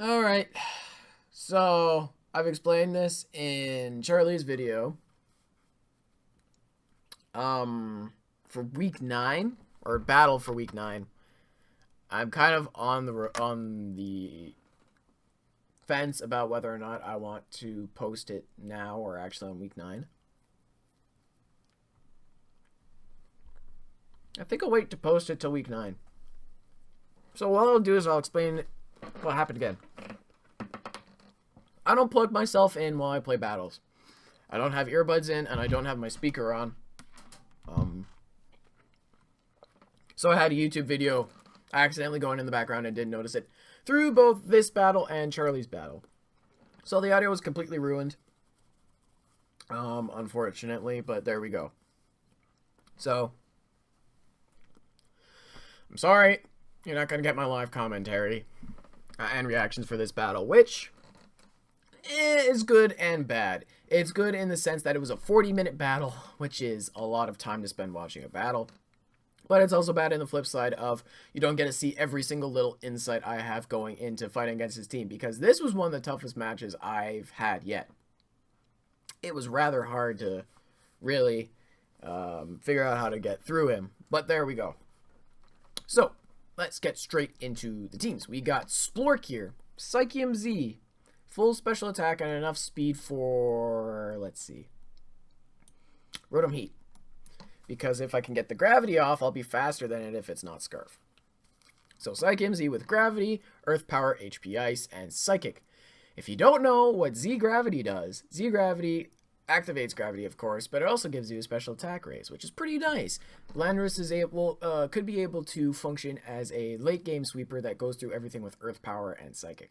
Alright, so I've explained this in Charlie's video. For week 9, or battle for week 9, I'm kind of on the fence about whether or not I want to post it now or actually on week 9. I think I'll wait to post it till week 9. So what I'll do is I'll explain what happened again. I don't plug myself in while I play battles. I don't have earbuds in, and I don't have my speaker on. So I had a YouTube video accidentally going in the background and didn't notice it through both this battle and Charlie's battle. So the audio was completely ruined. Unfortunately, but there we go. So, I'm sorry, you're not going to get my live commentary and reactions for this battle, which is good and bad. It's good in the sense that it was a 40-minute battle, which is a lot of time to spend watching a battle. But it's also bad in the flip side of you don't get to see every single little insight I have going into fighting against his team, because this was one of the toughest matches I've had yet. It was rather hard to really figure out how to get through him, but there we go. So, let's get straight into the teams. We got Splork here, Psychium Z, full special attack and enough speed for, let's see, Rotom Heat. Because if I can get the gravity off, I'll be faster than it if it's not Scarf. So Psychium Z with Gravity, Earth Power, HP Ice, and Psychic. If you don't know what Z-Gravity does, Z-Gravity activates Gravity, of course, but it also gives you a special attack raise, which is pretty nice. Landorus is could be able to function as a late-game sweeper that goes through everything with Earth Power and Psychic.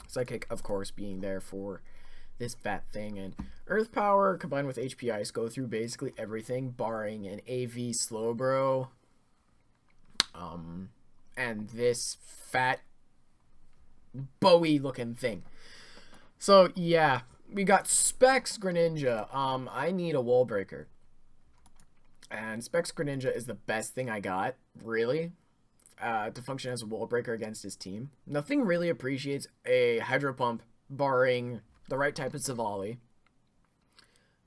Psychic, of course, being there for this fat thing, and Earth Power combined with HP Ice go through basically everything barring an AV Slowbro and this fat Bowie looking thing. So yeah, we got Specs Greninja. I need a wall breaker, and Specs Greninja is the best thing I got, really, to function as a wall breaker against his team. Nothing really appreciates a Hydro Pump barring the right type of Savali,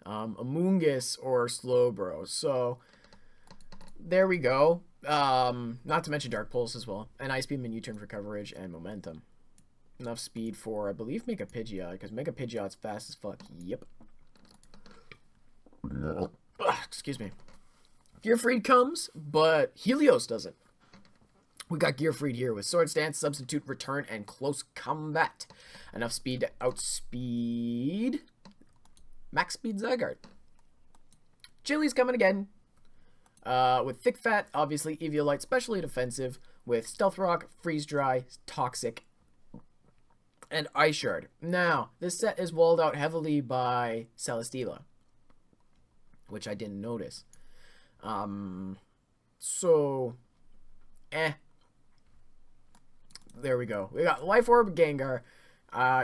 Amoonguss, or Slowbro. So there we go. Not to mention Dark Pulse as well, and Ice Beam and U-turn for coverage and momentum. Enough speed for, I believe, Mega Pidgeot, because Mega Pidgeot's fast as fuck. Yep. Excuse me. Gearfried comes, but Helios doesn't. We got Gearfried here with Sword Stance, Substitute, Return, and Close Combat. Enough speed to outspeed Max Speed Zygarde. Chili's coming again. With Thick Fat, obviously, Eviolite, specially defensive, with Stealth Rock, Freeze Dry, Toxic, and Ice Shard. Now, this set is walled out heavily by Celesteela, which I didn't notice. There we go. We got Life Orb, Gengar,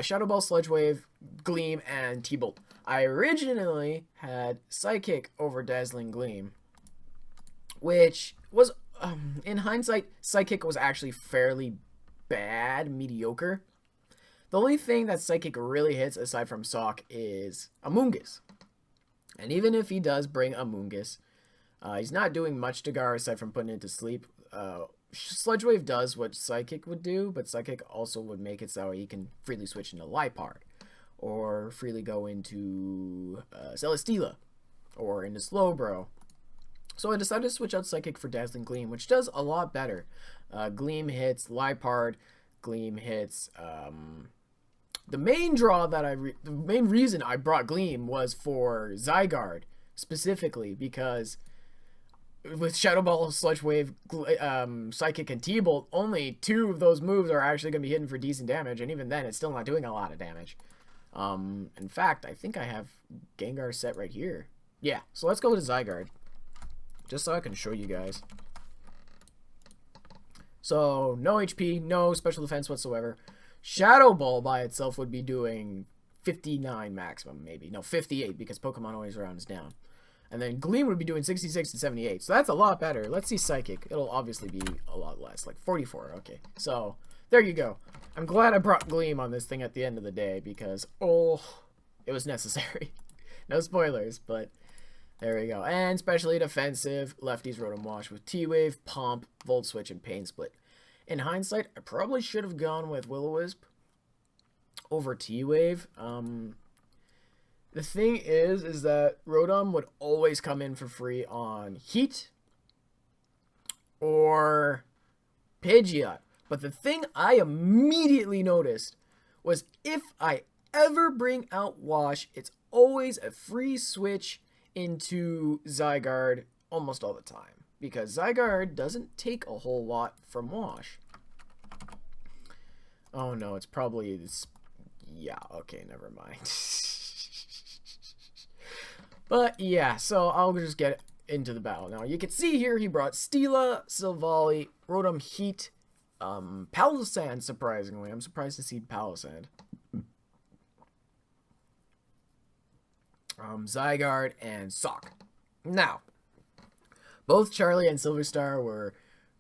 Shadow Ball, Sludge Wave, Gleam, and T-Bolt. I originally had Psychic over Dazzling Gleam, which was, in hindsight, Psychic was actually fairly bad, mediocre. The only thing that Psychic really hits, aside from Sock, is Amoonguss. And even if he does bring Amoonguss, he's not doing much to Gar aside from putting it to sleep. Sludge Wave does what Psychic would do, but Psychic also would make it so he can freely switch into Liepard, or freely go into Celesteela, or into Slowbro. So I decided to switch out Psychic for Dazzling Gleam, which does a lot better. Gleam hits Liepard, Gleam hits. The main reason I brought Gleam was for Zygarde specifically, because with Shadow Ball, Sludge Wave, Psychic, and T-Bolt, only 2 of those moves are actually going to be hitting for decent damage, and even then, it's still not doing a lot of damage. In fact, I think I have Gengar set right here. Yeah, so let's go to Zygarde, just so I can show you guys. So, no HP, no special defense whatsoever. Shadow Ball by itself would be doing 59 maximum, maybe. No, 58, because Pokemon always rounds down. And then Gleam would be doing 66 to 78. So that's a lot better. Let's see Psychic. It'll obviously be a lot less, like 44. Okay, so there you go. I'm glad I brought Gleam on this thing at the end of the day because, oh, it was necessary. No spoilers, but there we go. And specially defensive, lefties Rotom Wash with T-Wave, Pump, Volt Switch, and Pain Split. In hindsight, I probably should have gone with Will-O-Wisp over T-Wave. The thing is that Rotom would always come in for free on Heat or Pidgeot. But the thing I immediately noticed was if I ever bring out Wash, it's always a free switch into Zygarde almost all the time. Because Zygarde doesn't take a whole lot from Wash. Oh no, it's probably this. Yeah, okay, never mind. But yeah, so I'll just get into the battle. Now, you can see here he brought Celesteela, Silvally, Rotom Heat, Palossand, surprisingly. I'm surprised to see Palossand. Zygarde, and Sock. Now, both Charlie and SilverStar were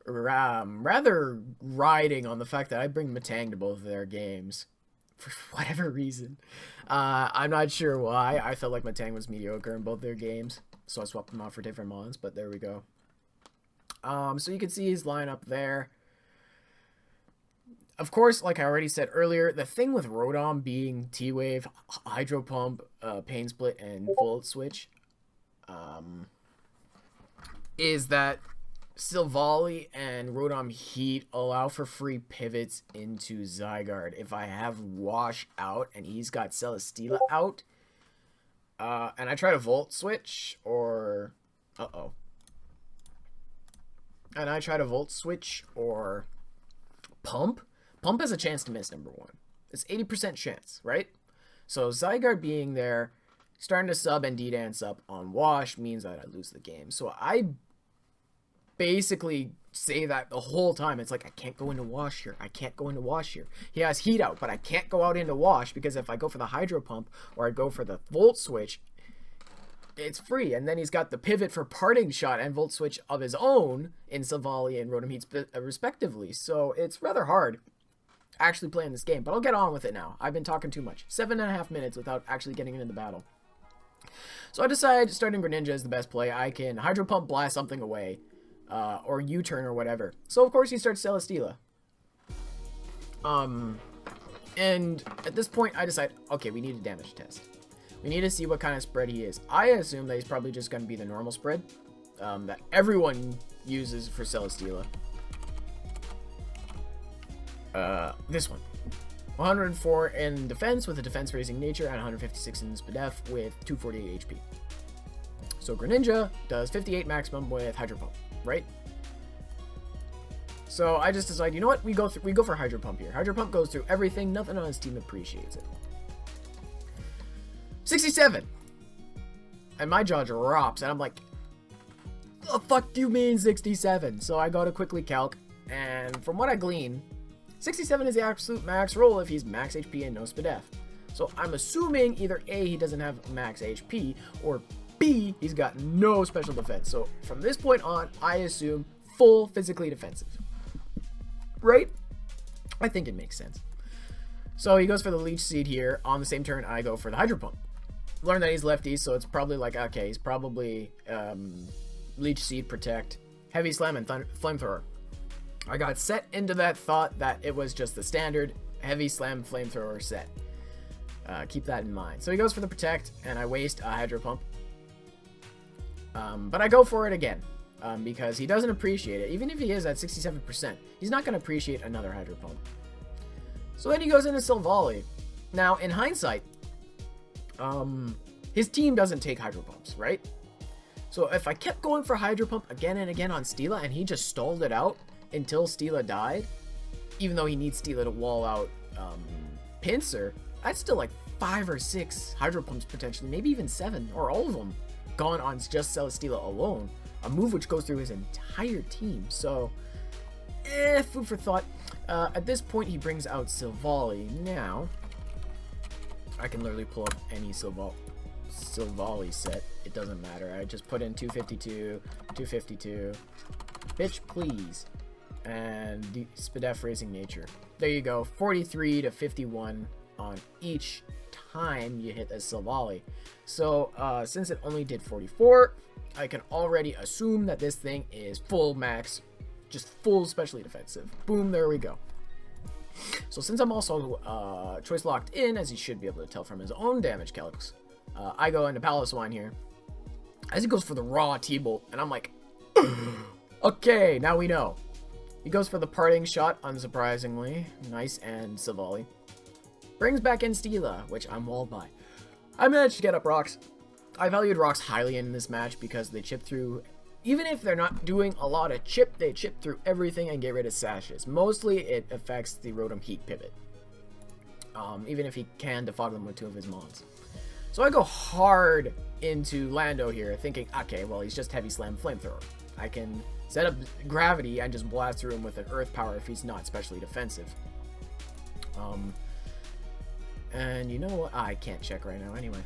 rather riding on the fact that I bring Matang to both of their games. For whatever reason. I'm not sure why. I felt like Matang was mediocre in both their games. So I swapped them out for different mons, but there we go. So you can see his lineup there. Of course, like I already said earlier, the thing with Rotom being T-Wave, Hydro Pump, Pain Split, and Volt Switch is that Silvally and Rotom Heat allow for free pivots into Zygarde. If I have Wash out and he's got Celesteela out, and I try to Volt Switch or... And I try to Volt Switch or Pump. Pump has a chance to miss, number one. It's 80% chance, right? So Zygarde being there, starting to sub and D-Dance up on Wash means that I lose the game. So I basically say that the whole time. It's like, I can't go into Wash here. I can't go into Wash here. He has Heat out, but I can't go out into Wash because if I go for the Hydro Pump or I go for the Volt Switch, it's free. And then he's got the pivot for Parting Shot and Volt Switch of his own in Silvally and Rotom Heat respectively. So it's rather hard actually playing this game, but I'll get on with it now. I've been talking too much. 7.5 minutes without actually getting into the battle. So I decide starting Greninja is the best play. I can Hydro Pump, blast something away. Or U-turn or whatever. So of course he starts Celesteela. And at this point I decide, okay, we need a damage test. We need to see what kind of spread he is. I assume that he's probably just going to be the normal spread that everyone uses for Celesteela. This one. 104 in defense with a defense raising nature and 156 in SPDF with 248 HP. So Greninja does 58 maximum with Hydro Pump, right? So I just decide, you know what? We go for Hydro Pump here. Hydro Pump goes through everything. Nothing on his team appreciates it. 67. And my jaw drops, and I'm like, the fuck do you mean 67? So I go to quickly calc, and from what I glean, 67 is the absolute max roll if he's max HP and no SPDF. So I'm assuming either A, he doesn't have max HP, or B, he's got no special defense. So from this point on, I assume full physically defensive. Right? I think it makes sense. So he goes for the Leech Seed here. On the same turn, I go for the Hydro Pump. Learn that he's lefty, so it's probably like, okay, he's probably Leech Seed, Protect, Heavy Slam, and Flamethrower. I got set into that thought that it was just the standard Heavy Slam Flamethrower set. Keep that in mind. So he goes for the Protect, and I waste a Hydro Pump. But I go for it again, because he doesn't appreciate it. Even if he is at 67%, he's not going to appreciate another Hydro Pump. So then he goes into Silvally. Now, in hindsight, his team doesn't take Hydro Pumps, right? So if I kept going for Hydro Pump again and again on Steela, and he just stalled it out until Steela died, even though he needs Steela to wall out Pinsir, I'd still like 5 or 6 Hydro Pumps potentially, maybe even 7, or all of them gone on just Celesteela alone. A move which goes through his entire team. So, food for thought. At this point, he brings out Silvally. Now, I can literally pull up any Silvally set. It doesn't matter. I just put in 252, 252. Bitch, please. And the SPDF Raising Nature. there you go. 43 to 51 on each time you hit a Silvally. So since it only did 44, I can already assume that this thing is full max, just full specially defensive. Boom, there we go. So since I'm also choice locked in, as you should be able to tell from his own damage calcs, I go into Palace Wine here. As he goes for the raw T-Bolt, and I'm like, okay, now we know. He goes for the parting shot, unsurprisingly. Nice, and Silvally. Brings back in Celesteela, which I'm walled by. I managed to get up rocks. I valued rocks highly in this match because they chip through, even if they're not doing a lot of chip, they chip through everything and get rid of sashes. Mostly it affects the Rotom Heat Pivot. Even if he can defog them with 2 of his mons. So I go hard into Lando here, thinking, okay, well, he's just Heavy Slam Flamethrower. I can set up Gravity and just blast through him with an Earth Power if he's not specially defensive. And you know what? I can't check right now anyway.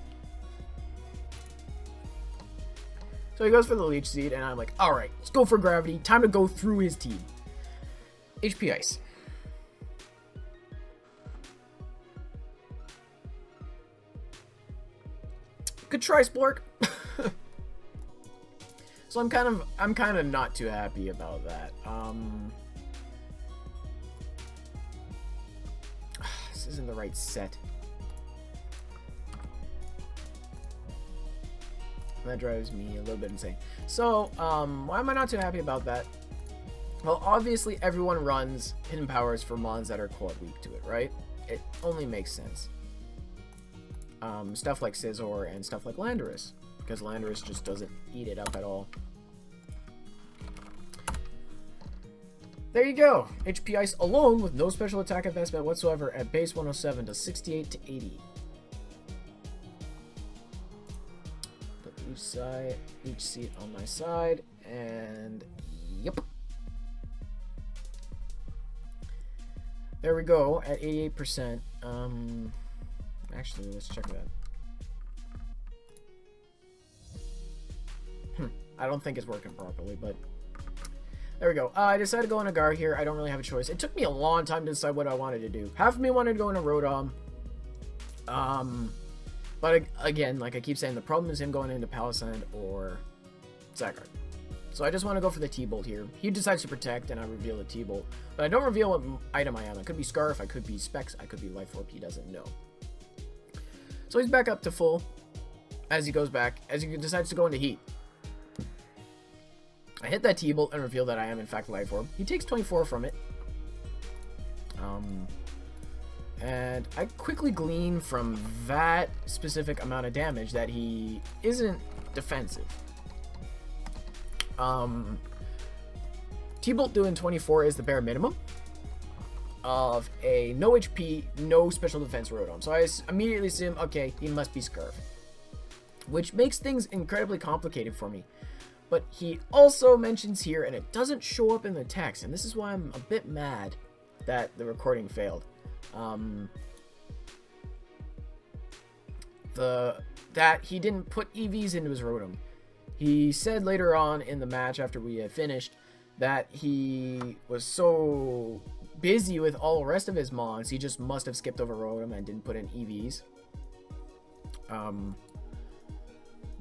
So he goes for the Leech Seed, and I'm like, alright, let's go for Gravity. Time to go through his team. HP Ice. Could try Splork. So I'm kind of not too happy about that. This isn't the right set. That drives me a little bit insane. So, why am I not too happy about that? Well, obviously everyone runs hidden powers for mons that are quad weak to it, right? It only makes sense. Stuff like Scizor and stuff like Landorus, because Landorus just doesn't eat it up at all. There you go. HP Ice alone with no special attack investment whatsoever at base 107 does 68 to 80. Put each seat on my side, and yep. There we go at 88%. Actually, let's check that. I don't think it's working properly, but there we go. I decided to go on a Zygarde here. I don't really have a choice. It took me a long time to decide what I wanted to do. Half of me wanted to go into Rotom. But again, like I keep saying, the problem is him going into Palisand or Zygarde. So I just want to go for the T-Bolt here. He decides to protect, and I reveal the T-Bolt. But I don't reveal what item I am. I could be Scarf, I could be Specs, I could be Life Orb. He doesn't know. So he's back up to full as he goes back, as he decides to go into Heat. I hit that T-Bolt and reveal that I am in fact Life Orb. He takes 24 from it. And I quickly glean from that specific amount of damage that he isn't defensive. T-Bolt doing 24 is the bare minimum of a no HP, no special defense Rotom. So I immediately assume, okay, he must be Scarf. Which makes things incredibly complicated for me. But he also mentions here, and it doesn't show up in the text, and this is why I'm a bit mad that the recording failed. That he didn't put EVs into his Rotom. He said later on in the match after we had finished that he was so busy with all the rest of his mons, he just must have skipped over Rotom and didn't put in EVs.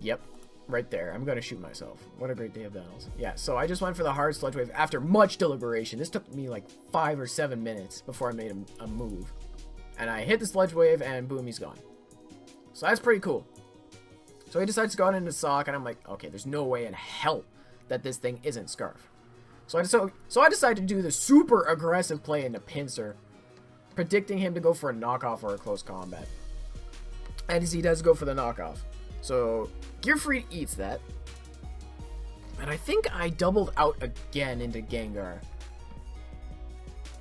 Yep. Right there. I'm going to shoot myself. What a great day of battles. Yeah, so I just went for the hard Sludge Wave after much deliberation. This took me like 5 or 7 minutes before I made a move. And I hit the Sludge Wave and boom, he's gone. So that's pretty cool. So he decides to go into Sock, and I'm like, okay, there's no way in hell that this thing isn't Scarf. So I decided to do the super aggressive play into Pinsir, predicting him to go for a knockoff or a close combat. And he does go for the knockoff. So Gearfried eats that, and I think I doubled out again into Gengar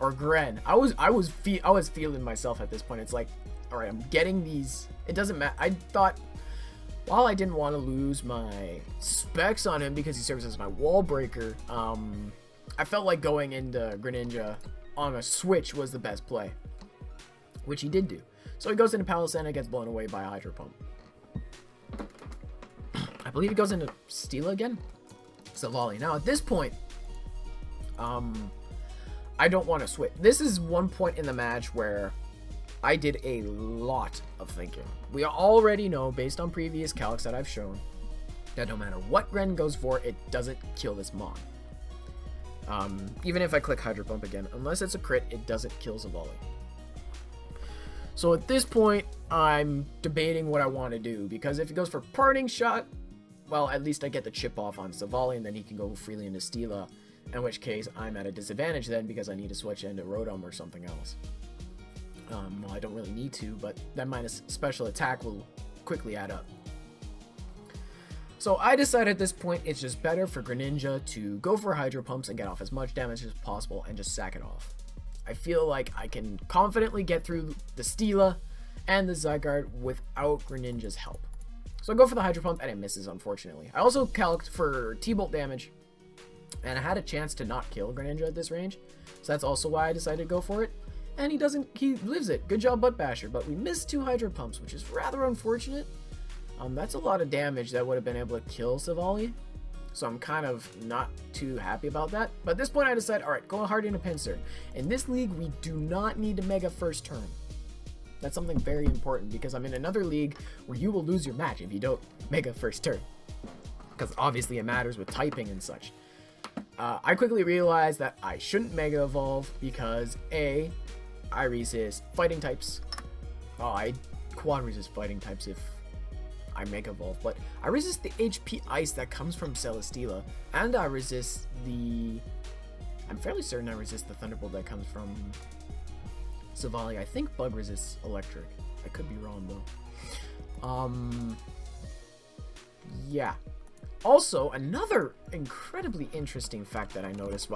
or Gren. I was feeling myself at this point. It's like, all right, I'm getting these. It doesn't matter. I thought, while I didn't want to lose my specs on him because he serves as my wall breaker, I felt like going into Greninja on a switch was the best play, which he did do. So he goes into Palisand and gets blown away by a Hydro Pump. I believe he goes into Celesteela again. Silvally. Now at this point, I don't want to switch. This is one point in the match where I did a lot of thinking. We already know, based on previous calcs that I've shown, that no matter what Ren goes for, it doesn't kill this Mon. Even if I click Hydro Pump again, unless it's a crit, it doesn't kill Zavali. So at this point, I'm debating what I want to do, because if he goes for Parting Shot, well, at least I get the chip off on Zavali, and then he can go freely into Celesteela, in which case I'm at a disadvantage then, because I need to switch into Rotom or something else. Well, I don't really need to, but that minus special attack will quickly add up. So I decided at this point it's just better for Greninja to go for Hydro Pumps and get off as much damage as possible and just sack it off. I feel like I can confidently get through the Celesteela and the Zygarde without Greninja's help. So I go for the Hydro Pump and it misses, unfortunately. I also calced for T-Bolt damage, and I had a chance to not kill Greninja at this range, so that's also why I decided to go for it. And he lives it. Good job, Butt Basher, but we missed 2 Hydro Pumps, which is rather unfortunate. That's a lot of damage that would have been able to kill Zavali, so I'm kind of not too happy about that. But at this point I decided, alright, go hard into Pinsir. In this league, we do not need to Mega first turn. That's something very important, because I'm in another league where you will lose your match if you don't Mega first turn. Because obviously it matters with typing and such. I quickly realized that I shouldn't Mega Evolve because A, I resist fighting types. Oh, I quad resist fighting types if I Mega Evolve, but I resist the HP Ice that comes from Celesteela, and I resist the... I'm fairly certain I resist the Thunderbolt that comes from Zavali. I think Bug resists Electric. I could be wrong though. Yeah. Also, another incredibly interesting fact that I noticed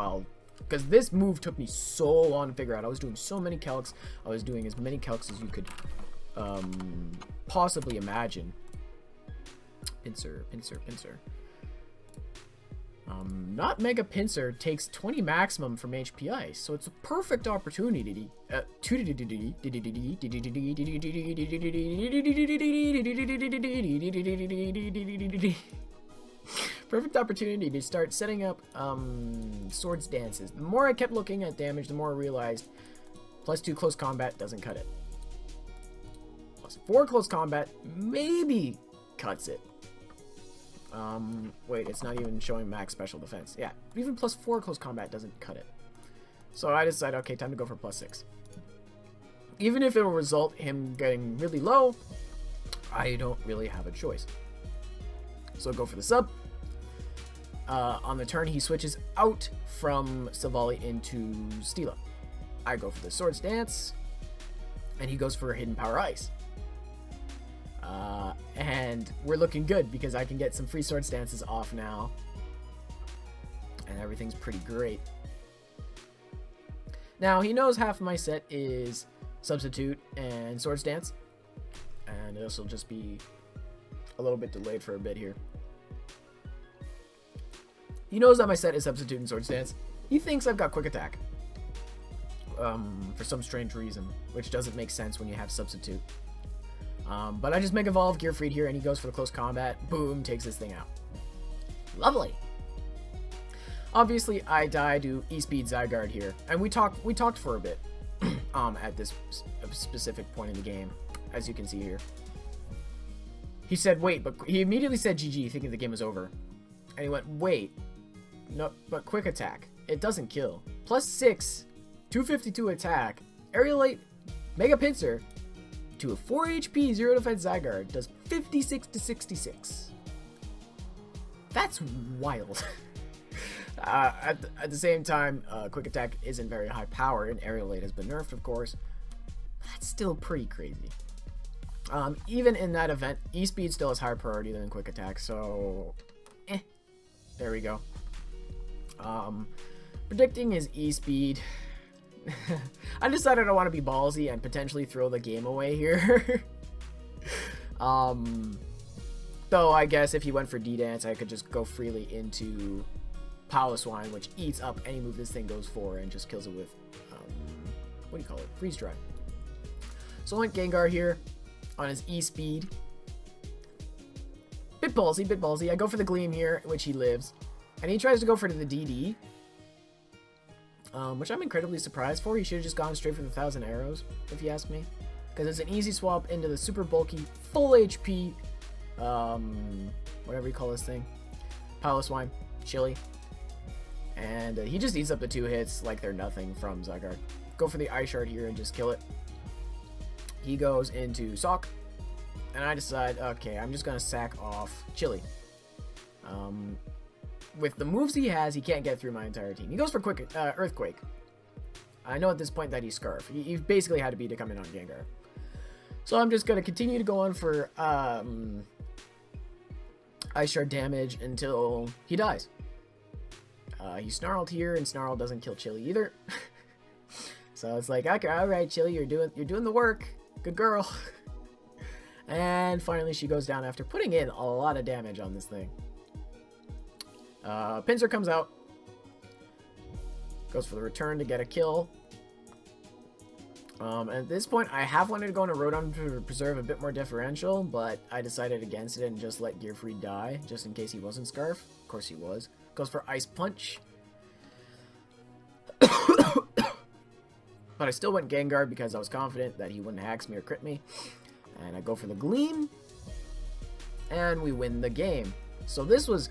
because this move took me so long to figure out. I was doing so many calcs. I was doing as many calcs as you could possibly imagine. Pinsir. Not Mega Pinsir takes 20 maximum from HP Ice, so it's a perfect opportunity to start setting up Swords Dances. The more I kept looking at damage, the more I realized +2 close combat doesn't cut it. +4 close combat maybe cuts it. Wait, it's not even showing max special defense. Yeah, even +4 close combat doesn't cut it. So I decided, okay, time to go for +6. Even if it will result him getting really low, I don't really have a choice. So go for the sub. On the turn, he switches out from Zavali into Celesteela. I go for the Swords Dance, and he goes for Hidden Power Ice. And we're looking good because I can get some free Swords Dances off now, and everything's pretty great. Now, he knows half of my set is Substitute and Swords Dance, and this will just be a little bit delayed for a bit here. He knows that my set is Substitute and Swords Dance. He thinks I've got Quick Attack. For some strange reason, which doesn't make sense when you have Substitute. But I just Mega Evolve Gear Freed here, and he goes for the close combat. Boom, takes this thing out. Lovely. Obviously, I die to E-Speed Zygarde here, and we talked for a bit at this specific point in the game, as you can see here. He said, wait, but he immediately said GG, thinking the game was over. And he went, wait, no, but Quick Attack, it doesn't kill. +6, 252 attack, Aerialate, Mega Pinsir, to a 4 HP, 0 defense Zygarde does 56 to 66. That's wild. At the same time, Quick Attack isn't very high power, and Aerialate has been nerfed, of course. That's still pretty crazy. Even in that event, E-Speed still has higher priority than Quick Attack, so... There we go. Predicting his E-Speed... I decided I want to be ballsy and potentially throw the game away here. Though I guess if he went for D-Dance, I could just go freely into Piloswine, which eats up any move this thing goes for and just kills it with, what do you call it? Freeze Dry. So I went Gengar here on his E-Speed. Bit ballsy. I go for the Gleam here, which he lives. And he tries to go for the DD. which I'm incredibly surprised for. He should have just gone straight for the 1,000 arrows, if you ask me. Because it's an easy swap into the super bulky, full HP, whatever you call this thing, pile of swine, chili. And he just eats up the 2 hits like they're nothing from Zygarde. Go for the Ice Shard here and just kill it. He goes into Sock, and I decide, okay, I'm just going to sack off Chili. With the moves he has, he can't get through my entire team. He goes for quick Earthquake. I know at this point that he's Scarf. He basically had to be to come in on Gengar. So I'm just going to continue to go on for Ice Shard damage until he dies. He Snarled here, and Snarl doesn't kill Chili either. So it's like, okay, alright, Chili, you're doing the work. Good girl. And finally she goes down after putting in a lot of damage on this thing. Pinsir comes out. Goes for the return to get a kill. At this point, I have wanted to go on a Rotom to preserve a bit more differential, but I decided against it and just let Gearfried die, just in case he wasn't Scarf. Of course he was. Goes for Ice Punch. But I still went Gengar because I was confident that he wouldn't Hax me or crit me. And I go for the Gleam. And we win the game. So this was...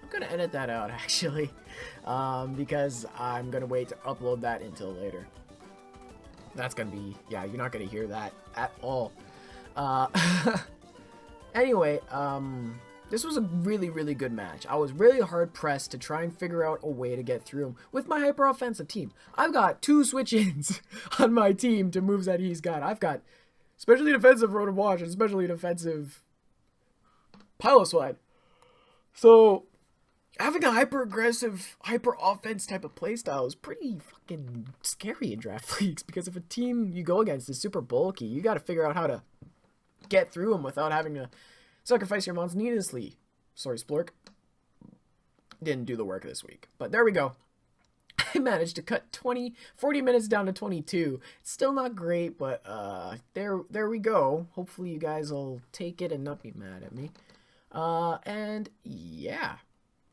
I'm gonna edit that out actually, because I'm gonna wait to upload that until later. That's gonna be, yeah, you're not gonna hear that at all. Anyway, this was a really good match. I was really hard pressed to try and figure out a way to get through him with my hyper offensive team. I've got 2 switch-ins on my team to moves that he's got. I've got especially defensive Rotom Wash and especially defensive Piloswine. So having a hyper-aggressive, hyper-offense type of playstyle is pretty fucking scary in draft leagues, because if a team you go against is super bulky, you gotta figure out how to get through them without having to sacrifice your mons needlessly. Sorry, Splork. Didn't do the work this week. But there we go. I managed to cut 40 minutes down to 22. It's still not great, but there we go. Hopefully you guys will take it and not be mad at me. And yeah.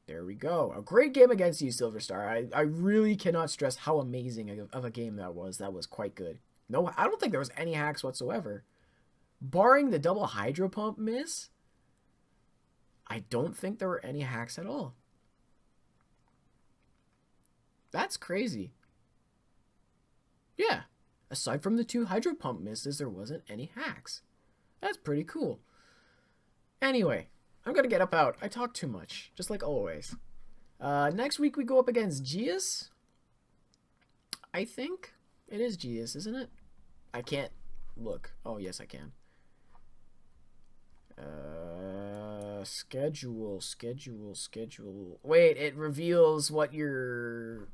There we go. A great game against you, SilverStar. I really cannot stress how amazing of a game that was. That was quite good. No, I don't think there was any hacks whatsoever. Barring the double Hydro Pump miss, I don't think there were any hacks at all. That's crazy. Yeah. Aside from the 2 Hydro Pump misses, there wasn't any hacks. That's pretty cool. Anyway, I'm gonna get up out. I talk too much, just like always. Next week we go up against Geas. I think it is Geas, isn't it? I can't look. Oh, yes, I can. Schedule. Wait, it reveals what your...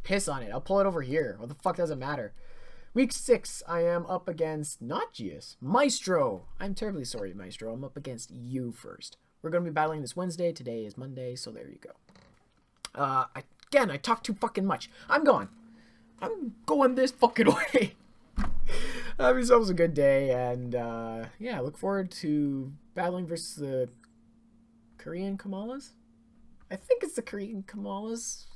Piss on it. I'll pull it over here. What the fuck does it matter? Week 6, I am up against, not Geas, Maestro. I'm terribly sorry, Maestro. I'm up against you first. We're going to be battling this Wednesday. Today is Monday, so there you go. Again, I talk too fucking much. I'm gone. I'm going this fucking way. Have yourselves a good day, and yeah, look forward to battling versus the Korean Kamalas. I think it's the Korean Kamalas.